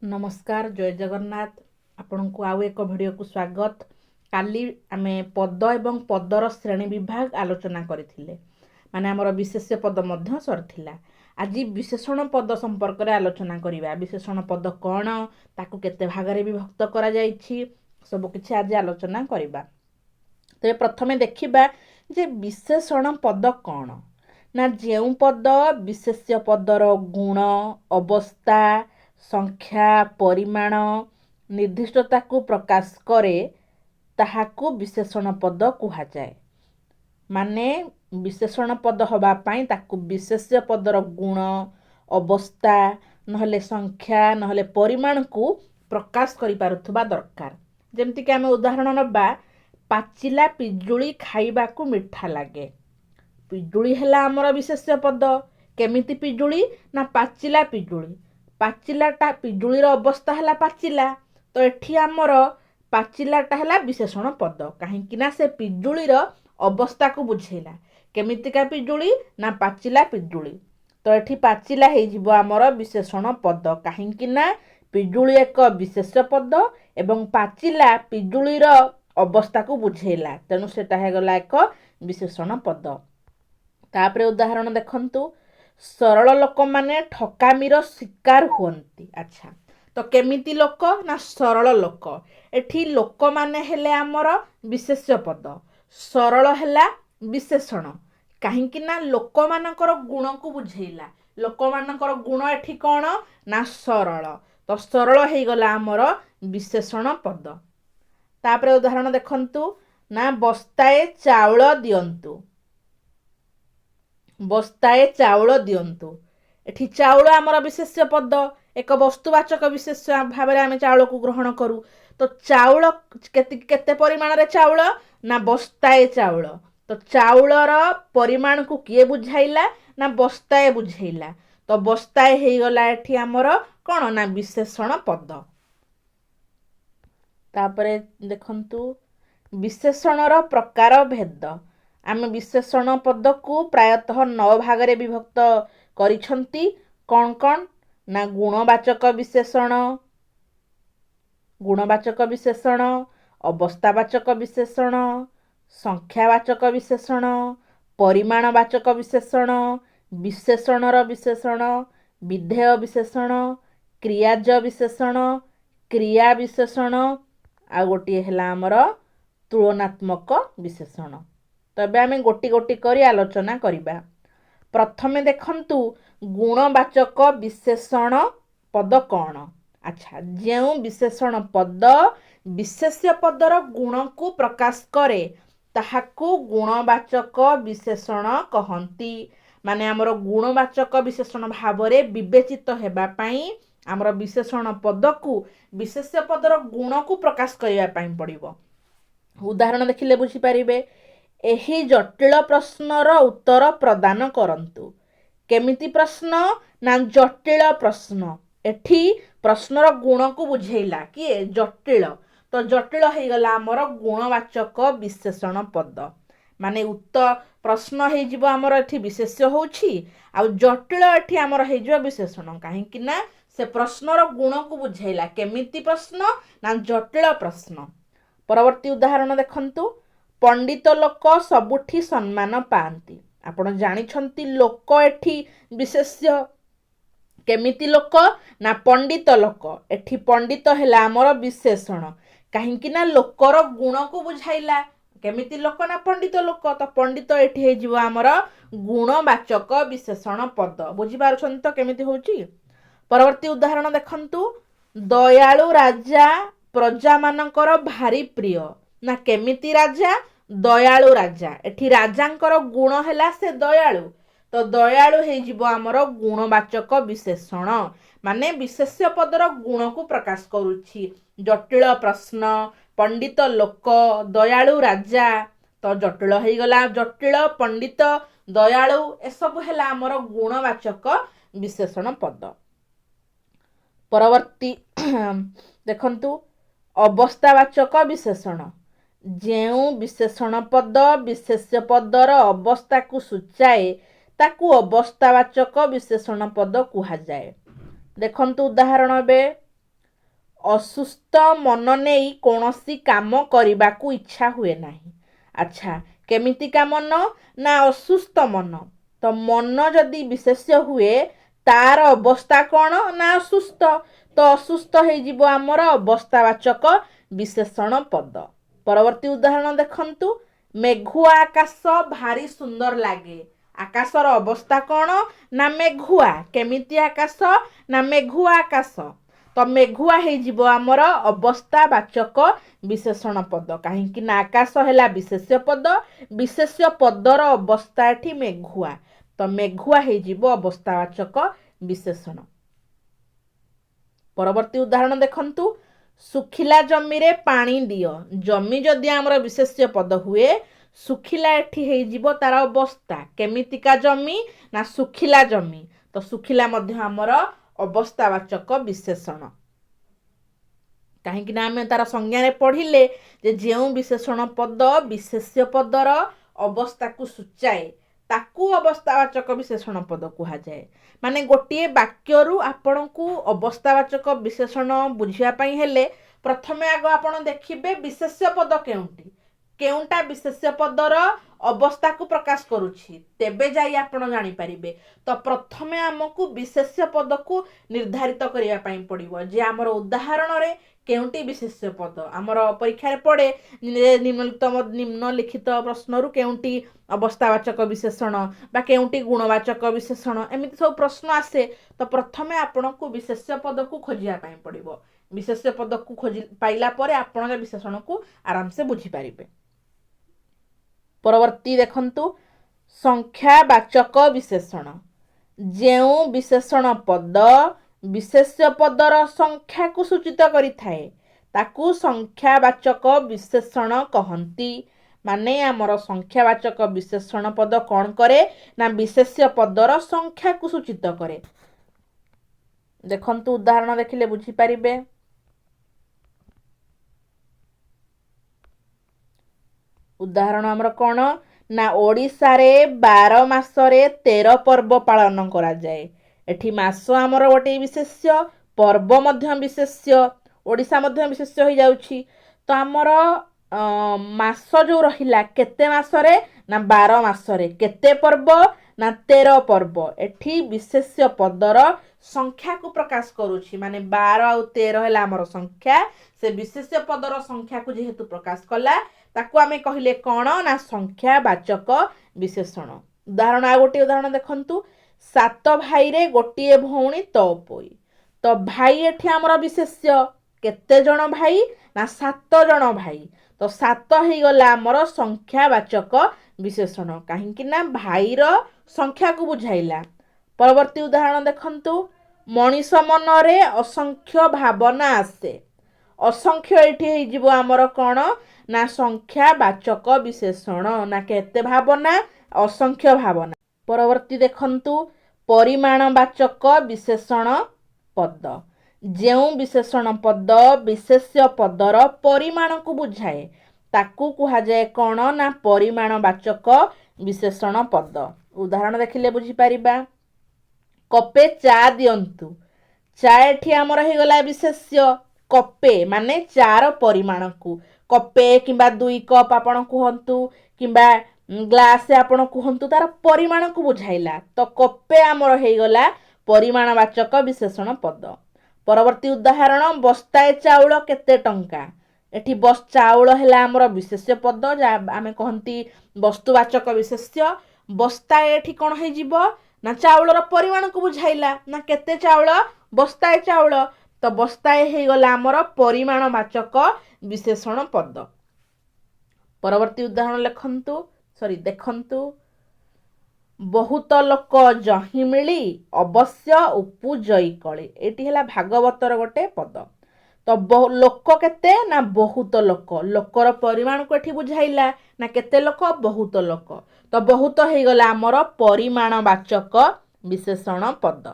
नमस्कार जय जगन्नाथ आपण को आउ एक वीडियो को स्वागत। काली आमे पद एवं पदर श्रेणी विभाग आलोचना करथिले माने हमर विशेष्य पद मध्य सरथिला। आज विशेषण पद संपर्क रे आलोचना करिबा। विशेषण पद कोन ताकू केते भाग रे विभक्त करा जाईछि सब किछि आज आलोचना करिबा। तो प्रथमे देखिबा जे विशेषण पद कोन ना जेउ पद विशेष्य पदर गुण अवस्था संख्या परिमाण निर्दिष्टता को प्रकाश करे ताहाकू विशेषण पद कुहा जाए। माने विशेषण पद हवा पाई ताकू विशेष्य पदर गुण अवस्था नहले संख्या नहले परिमाण को प्रकाश करि पारुथबा दरकार। जेमति कि आमे उदाहरण नबा पाचिला पिजुली खाइबा को मिठा लागे। पिजुली हैला हमर विशेष्य पद। केमिति पिजुली ना पाचिला पिजुली। पाचिलाटा पिजुलीर अवस्था हैला पाचिला तो एठी हमर पाचिलाटा हैला विशेषण पद काहेकि ना से पिजुलीर अवस्था को बुझेला। केमितिका पिजुली ना पाचिला पिजुली तो एठी पाचिला हे जिवो हमर विशेषण पद काहेकि ना पिजुली एक विशेष्य पद एवं पाचिला पिजुलीर अवस्था को बुझेला तेनु सेटा हे गला एक विशेषण पद। तापरे उदाहरण देखंतु सरल लोक माने ठकामीर शिकार हुअंती। अच्छा तो केमिति लोक ना सरल लोक। एठी लोक माने हेले हमर विशेष्य पद सरल हेला विशेषण काहेकि ना लोक मानकर गुण को बुझेला। लोक मानकर गुण एठी कोन ना सरल तो सरल हे गला हमर विशेषण पद। तापरे उदाहरण देखंतु ना बस्ताए चाउल दियंतु। बस्ताए चाउल दियंतु एठी चाउल आमर विशेष्य पद एक वस्तुवाचक विशेष्य भाव में आम चाउल को ग्रहण करूँ तो चाउल केते परिमाण रे चाउल ना बस्ताए चाउल तो चाउलर परिमाण को किए बुझाइला ना बस्ताए बुझेला तो बस्ताए हे गला एठी आमर कोन ना विशेषण पद। तापरे देखंतु विशेषणर प्रकार भेद। आम विशेषण पद को प्रायतः 9 भाग रे विभक्त करिछंती। कौन कौन ना गुणवाचक विशेषण अवस्थावाचक विशेषण संख्यावाचक विशेषण परिमाणवाचक विशेषण विशेषणर विशेषण विधेय विशेषण क्रियाज विशेषण क्रिया विशेषण आ गोटी हैला हमर तुलनात्मक विशेषण। तबे आमे गोटी गोटी करी आलोचना करिबा। प्रथमे देखंतु गुणवाचक विशेषण पद कौन। अच्छा जेउ विशेषण पद विशेष्य पदर गुण को प्रकाश करे ताहाकू गुणवाचक विशेषण कहंती। माने हमर गुणवाचक विशेषण भाव रे विवेचित हेबा पई हमर विशेषण पद को विशेष्य पदर गुण को प्रकाश करिया पई पड़िबो। उदाहरण देखिले बुझी पारिबे। एही जटिल प्रश्नर उत्तर प्रदान करंतु। केमिति प्रश्न ना जटिल प्रश्न एठी प्रश्नर गुण को बुझेला कि जटिल तो जटिल हे गला हमर गुणवाचक विशेषण पद। माने उत्तर प्रश्न हे जिवो हमर एठी विशेष्य होउछि आ जटिल एठी हमर हे जिवो विशेषण काहेकि ना से प्रश्नर गुण को बुझेला। केमिति प्रश्न ना जटिल प्रश्न। परवर्ती उदाहरण देखंतु पंडित लोक सबुठी सम्मान पाती। आपण जानिछंती लोक एठी विशेष्य केमिति लोक ना पंडित लोक एठी पंडित हैला हमर विशेषण काहेकि ना लोकर गुण को बुझाइला। केमिति लोक ना पंडित लोक तो पंडित एठी हे जिवो हमर गुणवाचक विशेषण पद। बुझी पारुछंत तो केमिति होउची। परवर्ती उदाहरण देखंतु दयालु राजा प्रजा मानकर भारी प्रिय। ना केमिति राजा दयालु राजा एठी राजांकर गुण हैला से दयालु तो दयालु हे जिवो हमर गुणवाचक विशेषण माने विशेष्य पदर गुण को प्रकाश करूछि। जटिल प्रश्न पंडित लोक दयालु राजा तो जटिल हे गला जटिल पंडित दयालु ए सब हैला हमर गुणवाचक विशेषण पद। परवर्ती देखंतु अवस्थावाचक विशेषण। जेउ विशेषण पद विशेष्य पदर अवस्था को सूचाए ताकू अवस्थावाचक विशेषण पद कुहा जाए। देखंतु उदाहरण बे ଅସୁସ୍ଥ ମନ ନେଇ କୌଣସି କାମ କରିବାକୁ ଇଚ୍ଛା ହୁଏ ନାହିଁ। ଆଚ୍ଛା, କେମିତିକା ମନ? ନା ଅସୁସ୍ଥ ମନ। ତ ମନ ଯଦି ବିଶେଷ୍ୟ ହୁଏ ତାର ଅବସ୍ଥା କ'ଣ? ନା ଅସୁସ୍ଥ। ତ ଅସୁସ୍ଥ ହେଇଯିବ ଆମର ଅବସ୍ଥାବାଚକ ବିଶେଷଣ ପଦ। ପରବର୍ତ୍ତୀ ଉଦାହରଣ ଦେଖନ୍ତୁ। ମେଘୁଆ ଆକାଶ ଭାରି ସୁନ୍ଦର ଲାଗେ। ଆକାଶର ଅବସ୍ଥା କ'ଣ? ନା ମେଘୁଆ। କେମିତି ଆକାଶ? ନା ମେଘୁଆ ଆକାଶ। ତ ମେଘୁଆ ହେଇଯିବ ଆମର ଅବସ୍ଥାବାଚକ ବିଶେଷଣ ପଦ। କାହିଁକି ନା ଆକାଶ ହେଲା ବିଶେଷ୍ୟ ପଦ, ବିଶେଷ୍ୟ ପଦର ଅବସ୍ଥା ଏଠି ମେଘୁଆ। ତ ମେଘୁଆ ହେଇଯିବ ଅବସ୍ଥାବାଚକ ବିଶେଷଣ। ପରବର୍ତ୍ତୀ ଉଦାହରଣ ଦେଖନ୍ତୁ। ଶୁଖିଲା ଜମିରେ ପାଣି ଦିଅ। ଜମି ଯଦି ଆମର ବିଶେଷ୍ୟ ପଦ ହୁଏ, ଶୁଖିଲା ଏଠି ହେଇଯିବ ତାର ଅବସ୍ଥା। କେମିତିକା ଜମି? ନା ଶୁଖିଲା ଜମି। ତ ଶୁଖିଲା ମଧ୍ୟ ଆମର ଅବସ୍ଥାବାଚକ ବିଶେଷଣ। କାହିଁକି ନା ଆମେ ତାର ସଂଜ୍ଞାରେ ପଢିଲେ ଯେ ଯେଉଁ ବିଶେଷଣ ପଦ ବିଶେଷ୍ୟ ପଦର ଅବସ୍ଥାକୁ ସୂଚାଏ ତାକୁ ଅବସ୍ଥାବାଚକ ବିଶେଷଣ ପଦ କୁହାଯାଏ। ମାନେ ଗୋଟିଏ ବାକ୍ୟରୁ ଆପଣଙ୍କୁ ଅବସ୍ଥାବାଚକ ବିଶେଷଣ ବୁଝିବା ପାଇଁ ହେଲେ ପ୍ରଥମେ ଆଗ ଆପଣ ଦେଖିବେ ବିଶେଷ୍ୟ ପଦ କେଉଁଟି, କେଉଁଟା ବିଶେଷ୍ୟ ପଦର ଅବସ୍ଥାକୁ ପ୍ରକାଶ କରୁଛି, ତେବେ ଯାଇ ଆପଣ ଜାଣିପାରିବେ। ତ ପ୍ରଥମେ ଆମକୁ ବିଶେଷ୍ୟ ପଦକୁ ନିର୍ଦ୍ଧାରିତ କରିବା ପାଇଁ ପଡିବ ଯେ ଆମର ଉଦାହରଣରେ କେଉଁଟି ବିଶେଷ୍ୟ ପଦ। ଆମର ପରୀକ୍ଷାରେ ପଡେ ନିମ୍ନଲିଖିତ ପ୍ରଶ୍ନରୁ କେଉଁଟି ଅବସ୍ଥାବାଚକ ବିଶେଷଣ ବା କେଉଁଟି ଗୁଣବାଚକ ବିଶେଷଣ, ଏମିତି ସବୁ ପ୍ରଶ୍ନ ଆସେ। ତ ପ୍ରଥମେ ଆପଣଙ୍କୁ ବିଶେଷ୍ୟ ପଦକୁ ଖୋଜିବା ପାଇଁ ପଡିବ। ବିଶେଷ୍ୟ ପଦକୁ ଖୋଜି ପାଇଲା ପରେ ଆପଣ ବିଶେଷଣକୁ ଆରାମସେ ବୁଝିପାରିବେ। ପରବର୍ତ୍ତୀ ଦେଖନ୍ତୁ। ସଂଖ୍ୟାବାଚକ ବିଶେଷଣ। ଯେଉଁ ବିଶେଷଣ ପଦ ବିଶେଷ୍ୟ ପଦର ସଂଖ୍ୟାକୁ ସୂଚିତ କରିଥାଏ ତାକୁ ସଂଖ୍ୟାବାଚକ ବିଶେଷଣ କହନ୍ତି। ମାନେ ଆମର ସଂଖ୍ୟାବାଚକ ବିଶେଷଣ ପଦ କ'ଣ କରେ? ନା ବିଶେଷ୍ୟ ପଦର ସଂଖ୍ୟାକୁ ସୂଚିତ କରେ। ଦେଖନ୍ତୁ ଉଦାହରଣ ଦେଖିଲେ ବୁଝିପାରିବେ। ଉଦାହରଣ ଆମର କ'ଣ? ନା ଓଡ଼ିଶାରେ 12 ମାସରେ 13 ପର୍ବ ପାଳନ କରାଯାଏ। ଏଠି ମାସ ଆମର ଗୋଟେ ବିଶେଷ୍ୟ, ପର୍ବ ମଧ୍ୟ ବିଶେଷ୍ୟ, ଓଡ଼ିଶା ମଧ୍ୟ ବିଶେଷ୍ୟ ହେଇଯାଉଛି। ତ ଆମର ମାସ ଯୋଉ ରହିଲା କେତେ ମାସରେ? ନା 12 ମାସରେ। କେତେ ପର୍ବ? ନା 13 ପର୍ବ। ଏଠି ବିଶେଷ୍ୟ ପଦର ସଂଖ୍ୟାକୁ ପ୍ରକାଶ କରୁଛି। ମାନେ 12 ଆଉ 13 ହେଲା ଆମର ସଂଖ୍ୟା। ସେ ବିଶେଷ୍ୟ ପଦର ସଂଖ୍ୟାକୁ ଯେହେତୁ ପ୍ରକାଶ କଲା ତାକୁ ଆମେ କହିଲେ କ'ଣ? ନା ସଂଖ୍ୟାବାଚକ ବିଶେଷଣ। ଉଦାହରଣ ଆଉ ଗୋଟିଏ ଉଦାହରଣ ଦେଖନ୍ତୁ। 7 ଭାଇରେ ଗୋଟିଏ ଭଉଣୀ ତଅପୋଇ। ତ ଭାଇ ଏଠି ଆମର ବିଶେଷ୍ୟ। କେତେ ଜଣ ଭାଇ? ନା 7 ଜଣ ଭାଇ। ତ 7 ହେଇଗଲା ଆମର ସଂଖ୍ୟାବାଚକ ବିଶେଷଣ। କାହିଁକି ନା ଭାଇର ସଂଖ୍ୟାକୁ ବୁଝାଇଲା। ପରବର୍ତ୍ତୀ ଉଦାହରଣ ଦେଖନ୍ତୁ। ମଣିଷ ମନରେ ଅସଂଖ୍ୟ ଭାବନା ଆସେ। ଅସଂଖ୍ୟ ଏଠି ହେଇଯିବ ଆମର କ'ଣ? ନା ସଂଖ୍ୟାବାଚକ ବିଶେଷଣ। ନା କେତେ ଭାବନା? ଅସଂଖ୍ୟ ଭାବନା। ପରବର୍ତ୍ତୀ ଦେଖନ୍ତୁ। ପରିମାଣବାଚକ ବିଶେଷଣ ପଦ। ଯେଉଁ ବିଶେଷଣ ପଦ ବିଶେଷ୍ୟ ପଦର ପରିମାଣକୁ ବୁଝାଏ ତାକୁ କୁହାଯାଏ କ'ଣ? ନା ପରିମାଣବାଚକ ବିଶେଷଣ ପଦ। ଉଦାହରଣ ଦେଖିଲେ ବୁଝିପାରିବା। କପେ ଚା ଦିଅନ୍ତୁ। ଚା ଏଠି ଆମର ହେଇଗଲା ବିଶେଷ୍ୟ। କପେ ମାନେ ଚାର ପରିମାଣକୁ, କପେ କିମ୍ବା 2 କପ୍ ଆପଣ କୁହନ୍ତୁ କିମ୍ବା ଗ୍ଲାସ ଆପଣ କୁହନ୍ତୁ, ତାର ପରିମାଣକୁ ବୁଝାଇଲା। ତ କପେ ଆମର ହେଇଗଲା ପରିମାଣବାଚକ ବିଶେଷଣ ପଦ। ପରବର୍ତ୍ତୀ ଉଦାହରଣ। ବସ୍ତାଏ ଚାଉଳ କେତେ ଟଙ୍କା? ଏଠି ଚାଉଳ ହେଲା ଆମର ବିଶେଷ୍ୟ ପଦ, ଯାହା ଆମେ କହନ୍ତି ବସ୍ତୁବାଚକ ବିଶେଷ୍ୟ। ବସ୍ତାଏ ଏଠି କ'ଣ ହେଇଯିବ? ନା ଚାଉଳର ପରିମାଣକୁ ବୁଝାଇଲା। ନା କେତେ ଚାଉଳ? ବସ୍ତାଏ ଚାଉଳ। ତ ବସ୍ତାଏ ହେଇଗଲା ଆମର ପରିମାଣବାଚକ ବିଶେଷଣ ପଦ। ପରବର୍ତ୍ତୀ ଉଦାହରଣ ଦେଖନ୍ତୁ। ବହୁତ ଲୋକ ଯହିଁ ମିଳି ଅବଶ୍ୟ ଉପଜଇ କଳେ। ଏଠି ହେଲା ଭାଗବତର ଗୋଟେ ପଦ। ତ ଲୋକ କେତେ? ନା ବହୁତ ଲୋକ। ଲୋକର ପରିମାଣକୁ ଏଠି ବୁଝାଇଲା। ନା କେତେ ଲୋକ? ବହୁତ ଲୋକ। ତ ବହୁତ ହେଇଗଲା ଆମର ପରିମାଣବାଚକ ବିଶେଷଣ ପଦ।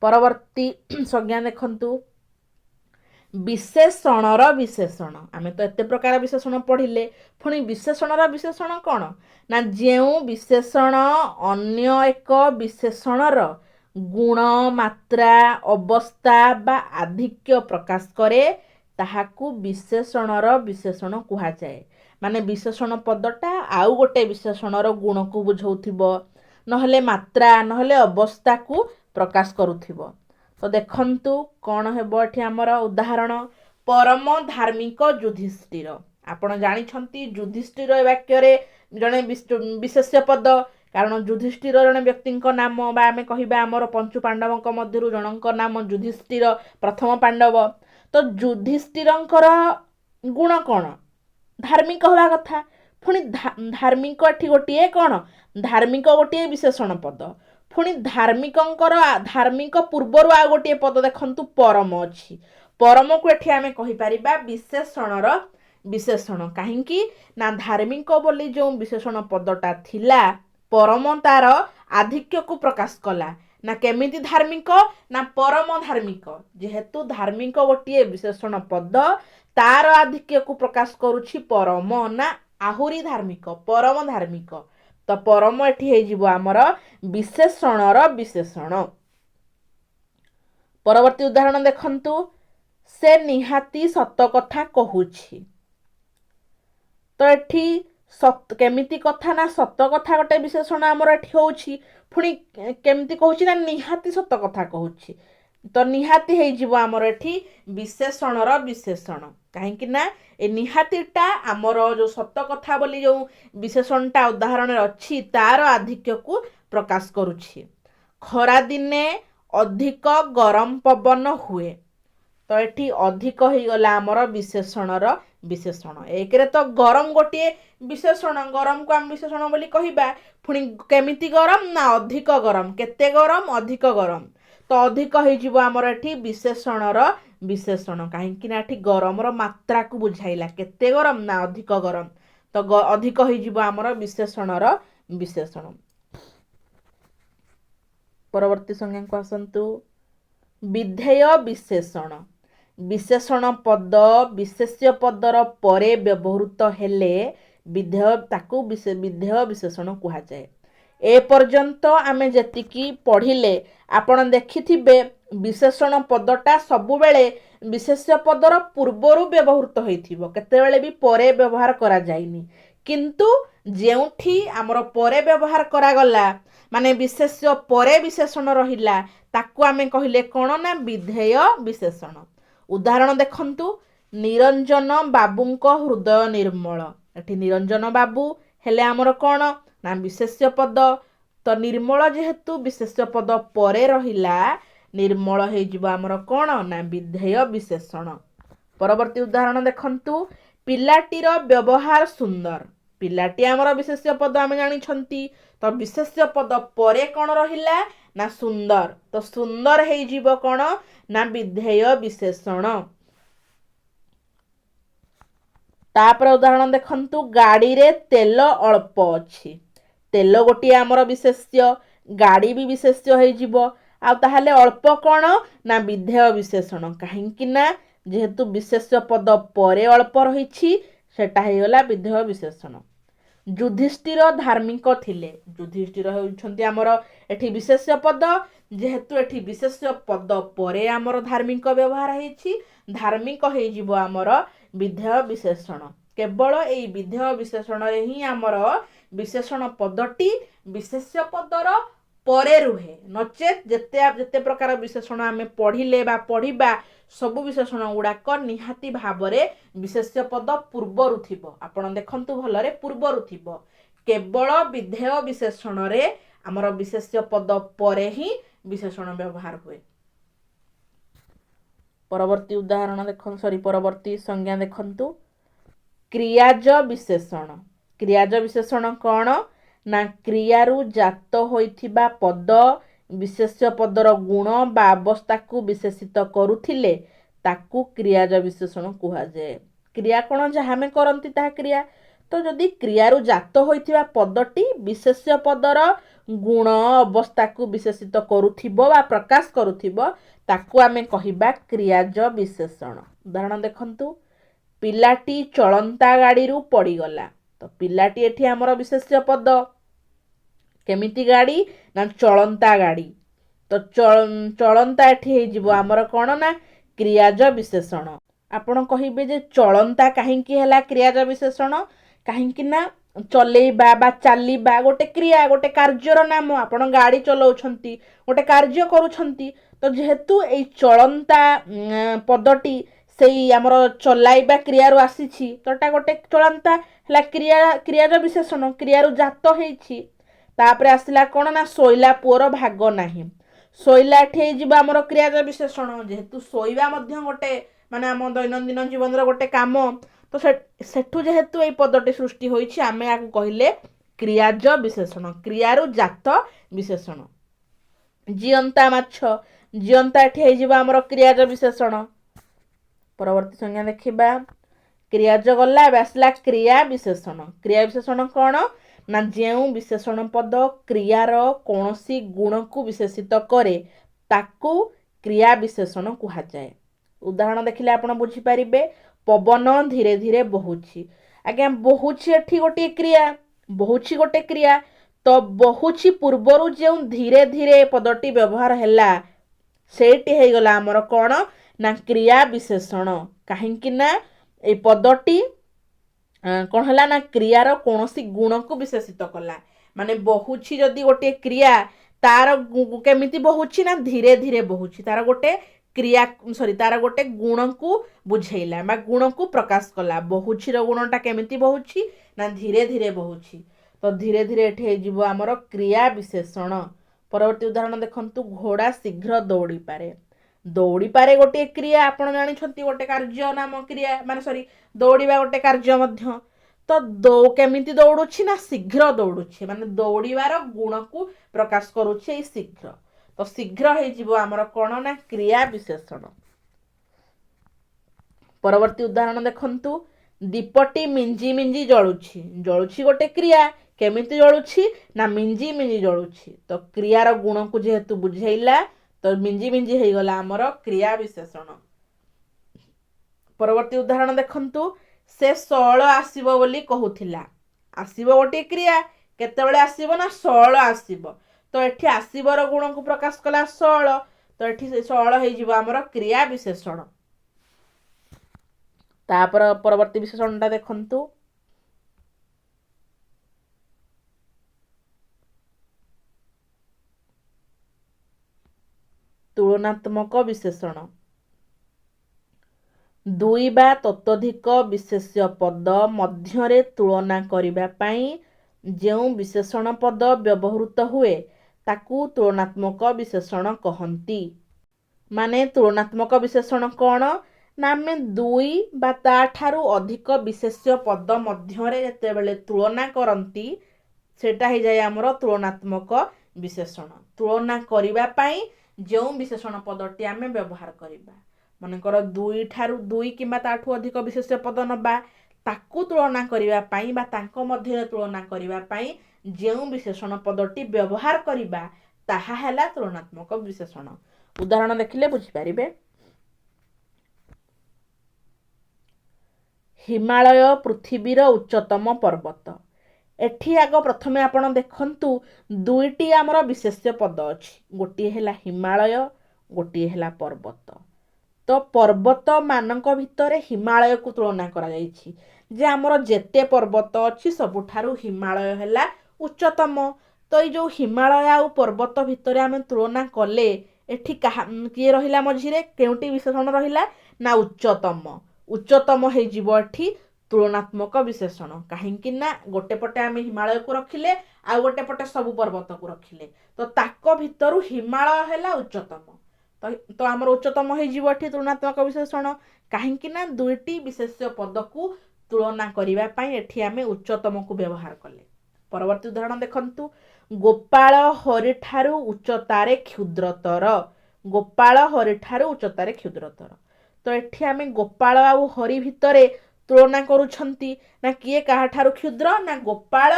ପରବର୍ତ୍ତୀ ସଂଜ୍ଞା ଦେଖନ୍ତୁ। ବିଶେଷଣର ବିଶେଷଣ। ଆମେ ତ ଏତେ ପ୍ରକାର ବିଶେଷଣ ପଢିଲେ, ପୁଣି ବିଶେଷଣର ବିଶେଷଣ କ'ଣ? ନା ଯେଉଁ ବିଶେଷଣ ଅନ୍ୟ ଏକ ବିଶେଷଣର गुण मात्रा अवस्था बा आधिक्य प्रकाश करे ताहाकू विशेषणर विशेषण कुहाଯାଏ। माने विशेषण पदटा आउ गोटे विशेषणर गुण को बुझाउथिबो नहले मात्रा नहले अवस्था को प्रकाश करुथिबो। तो देखंतु कौन हेबो एठी हमर उदाहरण परम धार्मिक युधिष्ठिर। आपण जानिछंती युधिष्ठिर ए वाक्य रे जणे विशेष्य पद कारण युधिष्ठिर जणे व्यक्ति नाम बा आमे कहिबा हमर पंचु पांडवक मध्यरु जनक नाम युधिष्ठिर प्रथम पांडव। तो युधिष्ठिरंकर गुण कौन धार्मिक हवा कथा पुणी धार्मिक एठी गोटे कौन धार्मिक गोटे विशेषण पद पुणी धार्मिक पूर्वर आ गोटे पद देखंतु परम अछि परम को एठी आमे कहि परिबा विशेषणर विशेषण काहेकि ना धार्मिक बोली जो विशेषण पदटा थिला परम तार आधिक्य को प्रकाश कला ना केमिति धार्मिक ना परम धार्मिक जेहेतु धार्मिक गोटे विशेषण पद तार आधिक्य को प्रकाश करुछि परम ना आहुरी धार्मिक परम धार्मिक। तो परम एठी हे जिवो हमर विशेषणर विशेषण। परवर्ती उदाहरण देखंतु से निहाती सत कथा कहूछि। तो एठी सत केमिति कथा ना सत कथा गोटे विशेषण हमर एठी होउछि पुणी केमिति कहूछि ना निहाती सत कथा कहूछि। तो निहाती हे जिवो हमर एठी विशेषणर विशेषण काहेकि ना ए निहातीटा हमर जो सत कथा बोली जो विशेषणटा उदाहरण अछि तार आधिक्य को प्रकाश करुछि। खरा दिने अधिक गरम पवन हुए। तो एठी अधिक ही गला हमर विशेषणर विशेषण एक रे तो गरम गोटे विशेषण गरम को हम विशेषण बोली कहिबा पुणी केमिति गरम ना अधिक गरम केते गरम अधिक गरम। तो अधिक ही जिवो हमर एठी विशेषणर विशेषण काहेकि ना एठी गरमर मात्रा को बुझाइला केते गरम ना अधिक गरम। तो अधिक ही जिवो हमर विशेषणर विशेषण। परवर्ती संज्ञा को आसंतु विधेय विशेषण विशेषण पद विशेष्य पदर परे व्यवहृत हेले विधेय ताकू विधेय विशेषण कुहा जाए। ए पर्यंत आमे जेतिकी पढ़िले आपण देखिथिबे विशेषण पदटा सबु बेले विशेष्य पदर पूर्वरु व्यवहृत होइथिबो केतेबेले भी परे व्यवहार करा जाइनी किंतु जेउठी हमर परे व्यवहार करा गला माने विशेष्य परे विशेषण रहिला ताकू आमे कहिले कोन ना विधेय विशेषण। उदाहरण देखंतु निरंजन बाबूंक हृदय निर्मल। एठी निरंजन बाबू हेले हमर कोन ना विशेष्य पद। तो निर्मल जेहेतु विशेष्य पद परे रहिला निर्मल हे जिवो हमर कोन ना विधेय विशेषण। परवर्ती उदाहरण देखंतु पिलाटीर व्यवहार सुंदर। पिलाटी हमर विशेष्य पद आमे जानि छंती तो विशेष्य पद परे कोन रहिला ना सुंदर। तो सुंदर हे जिवो कोन ना विधेय विशेषण। तापर उदाहरण देखंतु गाड़ी रे तेल अल्प अछि। तेल गोटे हमर विशेष्य गाड़ी भी विशेष्य हे जिवो आ ताहाले अल्प कोन ना विधेय विशेषण काहेकि ना जेहेतु विशेष्य पद परे अल्प रहिछि सेटा हे गला विधेय विशेषण। युधिष्ठिर धार्मिक थिले। युधिष्ठिर हेउछंती हमर एठी विशेष्य पद जेहेतु एठी विशेष्य पद परे हमर धार्मिक व्यवहार हेछि धार्मिक हे जिवो हमर विधेय विशेषण। केवल एई विधेय विशेषण रे ही हमर विशेषण पदटी विशेष्य पदर परे रुहे नचेत जेते प्रकार विशेषण आमे पढ़िले बा पढ़िबा सबु विशेषण गुड़ाक निहाती भावरे विशेष्य पद पूर्वरु थिबो। आपण देखंतु भलरे पूर्वरु थिबो केवल विधेय विशेषण रे हमर विशेष्य पद परे ही विशेषण व्यवहार हुए। परवर्ती उदाहरण परवर्ती संज्ञा देखंतु क्रियाज विशेषण। क्रियाज विशेषण कौन ना क्रियारु जात होइथिबा पद विशेष्य पदर गुण बा अवस्था को विशेषित करुथिले ताकू क्रियाज विशेषण कुहा जाए। क्रिया कौन जहाँ में करंती ताहा क्रिया। तो जदि क्रियारु जात होइथिबा पदटी विशेष्य पदर गुण अवस्था को विशेषित करुथिबो बा प्रकाश करुथिबो ताकू आमे कहिबा क्रियाज विशेषण। उदाहरण देखंतु पिलाटी चलंता गाड़ी रु पड़ी गला। तो पिलाटी एठी हमर विशेष्य पद केमिति गाड़ी ना चलंता गाड़ी। तो चलंता एठी हेजिबो आमर कोन ना क्रियाज विशेषण। आपण कहिबे जे चलंता काहेकि हैला क्रियाज विशेषण, काहेकि ना चलेइबा बा चालिबा गोटे क्रिया गोटे कार्यर नाम। आपण गाड़ी चलाउछंती गोटे कार्य करूछंती, तो जेहेतु एई चलंता पदटी सेई आमर चलाइबा क्रियारू आसीछि, तो एटा गोटे चलंता हैला क्रियाज विशेषण, क्रियारू जात हेछि। तापरे आसिला कोन ना सोइला पुअर भाग नाही। सोइला एठी जिबा हमर क्रियाज विशेषण, जेहेतु सोइबा मध्य गोटे माने आम दैनंदिन जीवन गोटे काम, तो सेठू जेहेतु एई पदटी सृष्टि होइछि आमे याकू कहिले क्रियाज विशेषण, क्रियारू जात विशेषण। जियंता माछ, जियंता एठी हेजिबा हमर क्रियाज विशेषण। परवर्ती संज्ञा देखिबा, क्रियाज गला आसला क्रिया विशेषण। क्रिया विशेषण कौन ना जेउ विशेषण पद क्रियार कौनसी गुण को विशेषित करे ताकू क्रिया विशेषण कुहा जाए। उदाहरण देखिले आपण बुझी पारिबे, पवन धीरे धीरे बहुछि। आज्ञा बहुछि एठी गोटे क्रिया, बहुछि गोटे क्रिया, तो बहुछि पूर्वरु जेउ धीरे धीरे पदटी व्यवहार हैला सेठी हे गला हमर कोन ना क्रिया विशेषण। काहेकि ना ए पदटी कौन है ना क्रियार कौनसी गुण को विशेषित कला। माने बहुछि जदि गोटे क्रिया तार केमिति बहुछि ना धीरे धीरे बहुछि, तार गोटे क्रिया तार गोटे गुण को बुझेइला बा गुण को प्रकाश कला। बहुछि रो गुणटा केमिति बहुछि ना धीरे धीरे बहुछि, तो धीरे धीरे एठी हे जिवो हमर क्रिया विशेषण। परवर्ती उदाहरण देखंतु, घोड़ा शीघ्र दौड़ी पारे। दौड़ी पारे गोटे क्रिया, आपण जानि छथि गोटे कार्य नाम क्रिया माने दौड़िबा गोटे कार्य मध्य। तो केमिति दौड़ुछि ना शीघ्र दौड़ुछि, माने दौड़िबार गुण को प्रकाश करूछि ए शीघ्र। तो शीघ्र हे जिवो हमर कोन ना क्रिया विशेषण। परवर्ती उदाहरण देखंतु, दीपटी मिंजी मिंजी जळुछि। जळुछि गोटे क्रिया, केमिति जळुछि ना मिंजी मिंजी जळुछि, तो क्रियार गुण को जेहेतु बुझेइला तो मिंजी मिंजी हे गला हमर क्रिया विशेषण। परवर्ती उदाहरण देखंतु, से सळ आसीबो बोली कहूथिला। आसीबो गोटे क्रिया, केतेबेले आसीबो ना सळ आसीबो, तो एठी आसीबर गुण को प्रकाश कला सळ, तो एठी सळ हे जिवो हमर क्रिया विशेषण। तापर परवर्ती विशेषणटा देखंतु, तुलनात्मक विशेषण। दुई बा ततोधिक विशेष्य पद मध्यरे तुलना करिबा पई जेउ विशेषण पद व्यवहृत हुए ताकू तुलनात्मक विशेषण कहंती। माने तुलनात्मक विशेषण कौन ना आमे दुई बा ताठारु अधिक विशेष्य पद मध्यरे जेतेबेले तुलना करंती सेटा हे जाय हमर तुलनात्मक विशेषण। तुलना करिबा पई जेउ विशेषण पदटी आमे व्यवहार करिबा, मनकर दुई किंबा ताठू अधिक विशेष्य पद नबा, ताकू तुलना करिबा पई बा तांको मध्यरे तुलना करिबा पई जेउ विशेषण पदटी व्यवहार करिबा ताहा हैला तुलनात्मक विशेषण। उदाहरण देखिले बुझी पारिबे, हिमालय पृथ्वीर उच्चतम पर्वत। एठी आग प्रथमे आपण देखंतु दुईटी आमर विशेष्य पद अछि, गोटी हैला हिमालय, गोटी हैला पर्वत। तो पर्वत मानक भितरे हिमालय को तुलना करा जायछि, जे आमर जेते पर्वत अछि सबुठारु हिमालय हैला उच्चतम। तो ये जो हिमालय आ पर्वत भितरे आमे तुलना कले एठी किए रहिला मझिरे केउटी विशेषण रहिला ना उच्चतम। उच्चतम हे जीव एठी तुलनात्मक विशेषण, काहेकि ना गोटे पटे आमे हिमालय को रखिले आ गोटे पटे सबु पर्वत को रखिले, तो ताको भितरु हिमालय हैला उच्चतम। तो आमर उच्चतम हे जीव एठी तुलनात्मक विशेषण, काहेकि ना दुईटी विशेष्य पद को तुलना करिबा पई एठी आमे उच्चतम को व्यवहार कले। परवर्ती उदाहरण देखंतु, गोपाल हरि ठारू उच्चतारे क्षुद्रतर। गोपाल हरि ठारू उच्चतारे क्षुद्रतर, तो एठी आमे गोपाल आ हरि भितरे तुलना करूछंती ना किए काहा ठारू क्षुद्र ना गोपाल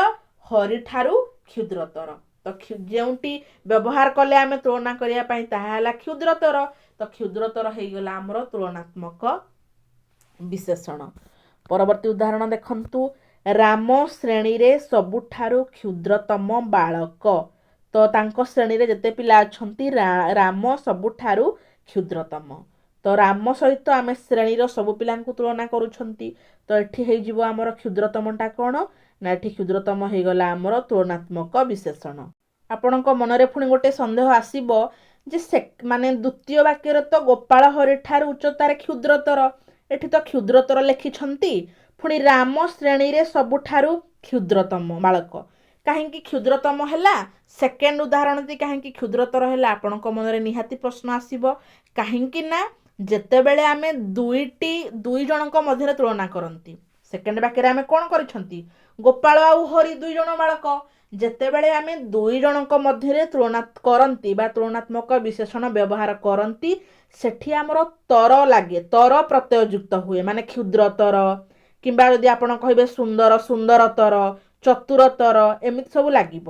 हरि ठारू क्षुद्रतर। तो जेउटी व्यवहार कले आमे तुलना करिया पई ताहा हला क्षुद्रतर, तो क्षुद्रतर हे गला हमर तुलनात्मक विशेषण। परवर्ती उदाहरण देखंतु, राम श्रेणी रे सबुठारु क्षुद्रतम बालक। ତ ତାଙ୍କ ଶ୍ରେଣୀରେ ଯେତେ ପିଲା ଅଛନ୍ତି ରାମ ସବୁଠାରୁ କ୍ଷୁଦ୍ରତମ। ତ ରାମ ସହିତ ଆମେ ଶ୍ରେଣୀର ସବୁ ପିଲାଙ୍କୁ ତୁଳନା କରୁଛନ୍ତି। ତ ଏଠି ହେଇଯିବ ଆମର କ୍ଷୁଦ୍ରତମଟା କ'ଣ ନା ଏଠି କ୍ଷୁଦ୍ରତମ ହେଇଗଲା ଆମର ତୁଳନାତ୍ମକ ବିଶେଷଣ। ଆପଣଙ୍କ ମନରେ ପୁଣି ଗୋଟେ ସନ୍ଦେହ ଆସିବ ଯେ ମାନେ ଦ୍ୱିତୀୟ ବାକ୍ୟରେ ତ ଗୋପାଳ ହରି ଠାରୁ ଉଚ୍ଚତାରେ କ୍ଷୁଦ୍ରତର, ଏଠି ତ କ୍ଷୁଦ୍ରତର ଲେଖିଛନ୍ତି, ପୁଣି ରାମ ଶ୍ରେଣୀରେ ସବୁଠାରୁ କ୍ଷୁଦ୍ରତମ ବାଳକ, କାହିଁକି କ୍ଷୁଦ୍ରତମ ହେଲା? ସେକେଣ୍ଡ ଉଦାହରଣଟି କାହିଁକି କ୍ଷୁଦ୍ରତର ହେଲା? ଆପଣଙ୍କ ମନରେ ନିହାତି ପ୍ରଶ୍ନ ଆସିବ। କାହିଁକି ନା ଯେତେବେଳେ ଆମେ ଦୁଇ ଜଣଙ୍କ ମଧ୍ୟରେ ତୁଳନା କରନ୍ତି, ସେକେଣ୍ଡ ବାକ୍ୟରେ ଆମେ କ'ଣ କରିଛନ୍ତି? ଗୋପାଳ ଆଉ ହରି 2 ଜଣ ବାଳକ। ଯେତେବେଳେ ଆମେ 2 ଜଣଙ୍କ ମଧ୍ୟରେ ତୁଳନା କରନ୍ତି ବା ତୁଳନାତ୍ମକ ବିଶେଷଣ ବ୍ୟବହାର କରନ୍ତି, ସେଠି ଆମର ତର ଲାଗେ, ତର ପ୍ରତ୍ୟୟ ଯୁକ୍ତ ହୁଏ, ମାନେ କ୍ଷୁଦ୍ରତର, କିମ୍ବା ଯଦି ଆପଣ କହିବେ ସୁନ୍ଦର, ସୁନ୍ଦରତର, ଚତୁରତର, ଏମିତି ସବୁ ଲାଗିବ।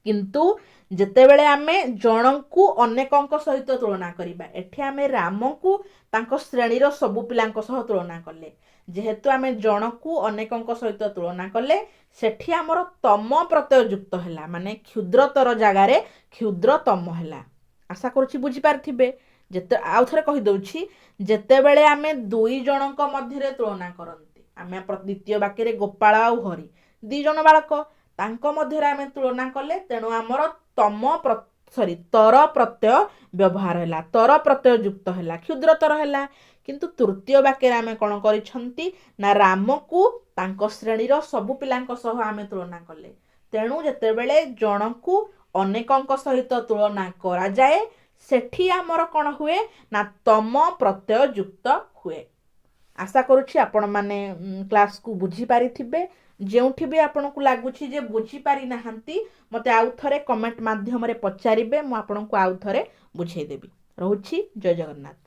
କିନ୍ତୁ ଯେତେବେଳେ ଆମେ ଜଣଙ୍କୁ ଅନେକଙ୍କ ସହିତ ତୁଳନା କରିବା, ଏଠି ଆମେ ରାମକୁ ତାଙ୍କ ଶ୍ରେଣୀର ସବୁ ପିଲାଙ୍କ ସହ ତୁଳନା କଲେ। ଯେହେତୁ ଆମେ ଜଣକୁ ଅନେକଙ୍କ ସହିତ ତୁଳନା କଲେ, ସେଠି ଆମର ତମ ପ୍ରତ୍ୟୟ ଯୁକ୍ତ ହେଲା, ମାନେ କ୍ଷୁଦ୍ରତର ଜାଗାରେ କ୍ଷୁଦ୍ରତମ ହେଲା। ଆଶା କରୁଛି ବୁଝିପାରିଥିବେ। ଆଉ ଥରେ କହିଦେଉଛି, ଯେତେବେଳେ ଆମେ 2 ଜଣଙ୍କ ମଧ୍ୟରେ ତୁଳନା କରନ୍ତି, ଆମେ ଦ୍ୱିତୀୟ ବାକ୍ୟରେ ଗୋପାଳ ଆଉ ହରି 2 ଜଣ ବାଳକ, ତାଙ୍କ ମଧ୍ୟରେ ଆମେ ତୁଳନା କଲେ, ତେଣୁ ଆମର ତର ପ୍ରତ୍ୟୟ ବ୍ୟବହାର ହେଲା, ତର ପ୍ରତ୍ୟୟ ଯୁକ୍ତ ହେଲା, କ୍ଷୁଦ୍ରତର ହେଲା। କିନ୍ତୁ ତୃତୀୟ ବାକ୍ୟରେ ଆମେ କ'ଣ କରିଛନ୍ତି ନା ରାମକୁ ତାଙ୍କ ଶ୍ରେଣୀର ସବୁ ପିଲାଙ୍କ ସହ ଆମେ ତୁଳନା କଲେ, ତେଣୁ ଯେତେବେଳେ ଜଣକୁ ଅନେକଙ୍କ ସହିତ ତୁଳନା କରାଯାଏ, ସେଠି ଆମର କ'ଣ ହୁଏ ନା ତମ ପ୍ରତ୍ୟୟ ଯୁକ୍ତ ହୁଏ। ଆଶା କରୁଛି ଆପଣମାନେ କ୍ଲାସ୍କୁ ବୁଝିପାରିଥିବେ। ଯେଉଁଠି ବି ଆପଣଙ୍କୁ ଲାଗୁଛି ଯେ ବୁଝିପାରିନାହାନ୍ତି, ମୋତେ ଆଉ ଥରେ କମେଣ୍ଟ ମାଧ୍ୟମରେ ପଚାରିବେ, ମୁଁ ଆପଣଙ୍କୁ ଆଉ ଥରେ ବୁଝେଇଦେବି। ରହୁଛି, ଜୟ ଜଗନ୍ନାଥ।